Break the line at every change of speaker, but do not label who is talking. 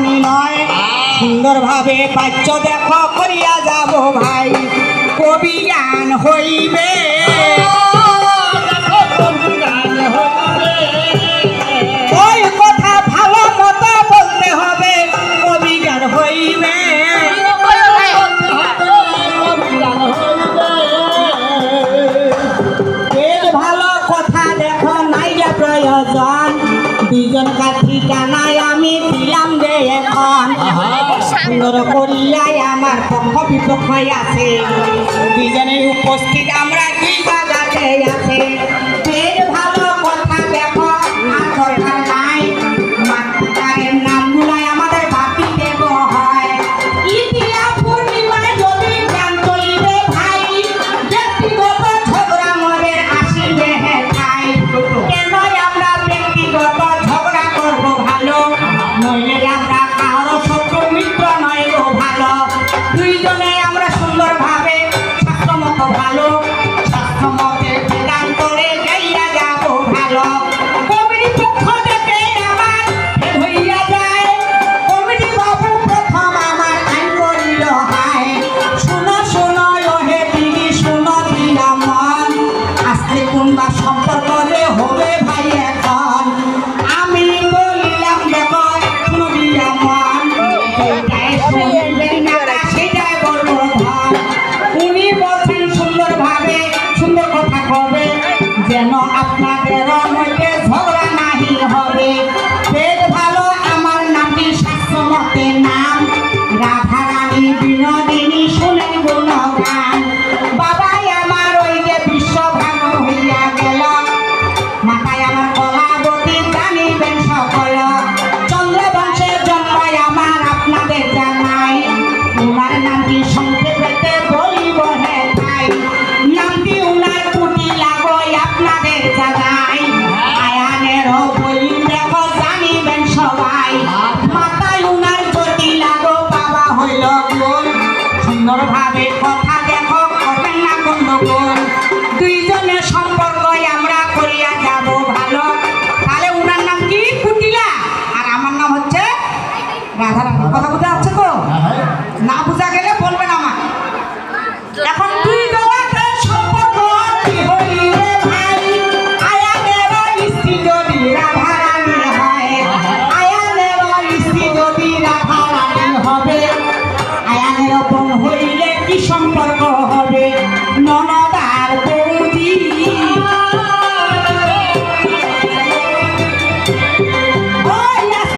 রাধারানী নয় সুন্দরভাবে বাচ্য দেখো করিয়া যাব ভাই কবি গান হইবে ওই কথা ভালো মতো বলতে হবে কবি গান হইবে ভালো কথা দেখো নাই যে প্রয়োজন দুইজন কাঠি টানায় আমি দিলাম যে এখন সুন্দর করিয়াই আমার পক্ষ বিপক্ষ আছে দুইজনে উপস্থিত আমরা দুই জায়গাতে আছে ভালো কথা দেখো আর দরকার নাই মাতারের নামগুলাই আমাদের বাপি দেব হয় ইতিহাস পূর্ণিমায় যদি গান চলিবে ভাই ব্যক্তিগত ঝগড়া মনের আসিবে ঠাই কেন আমরা ব্যক্তিগত ঝগড়া করবো ভালো নইলে আমরা কারো শত্রু মিত্র নয় গো ভালো দুইজনে আমরা সুন্দরভাবে স্বাস্থ্যমত ভালো স্বাস্থ্যমতে প্রদান করে যাইয়া যাব ভালো কমিটি পক্ষ থেকে আমার হইয়া যায় কমিটি বাবু প্রথম আমার আইন করিল হায় শুনো শুনো ওহে দিদি শুনো দিয়া মন আজকে কোনবা সম্পর্ক হবে ভাই এখন আমি বলিলাম দেখো শুনো দিয়া মন সেটাই বলবো ধর উনি বলছেন সুন্দরভাবে সুন্দর কথা হবে যেন আপনাদের মধ্যে ঝগড়া নাহি হবে বেশ ভালো আমার নামটি শাস্ত্রমতে নাম রাধারানী বিনোদিনী শুনেন গুণগান বাবাই আমার ওই যে বিশ্বভানু হইয়া গেল মাথায় আমার কলাবতী জানিবেন সকল চন্দ্রবংশের জন্মায় আমার আপনাদের জানাই উনার নামটি সংক্ষেপে বলিব হে ভাই নামটি উনার কুটি লাগোই আপনাদের জানাই আয়ানের বলি দেখো জানিবেন সবাই মাথায় উনার জ্যোতি লাগো বাবা হইল গোল সুন্দরভাবে কথা দেখো করবেন না গন্ডগোল দুইজনের সম্পর্ক আমরা করিয়া যাব ভালো তাহলে উনার নাম কি কুটিলা আর আমার নাম হচ্ছে রাধারানী কথা বুঝা হচ্ছে তো না বুঝা গেলে বলবেন আমার এখন দুই জগতের সম্পর্ক কি হইবে ভাই আয়ানের স্ত্রী যদি রাধারানী হয় আয়ানের স্ত্রী যদি রাধারানী হবে আয়ানের বোন হইলে কি সম্পর্ক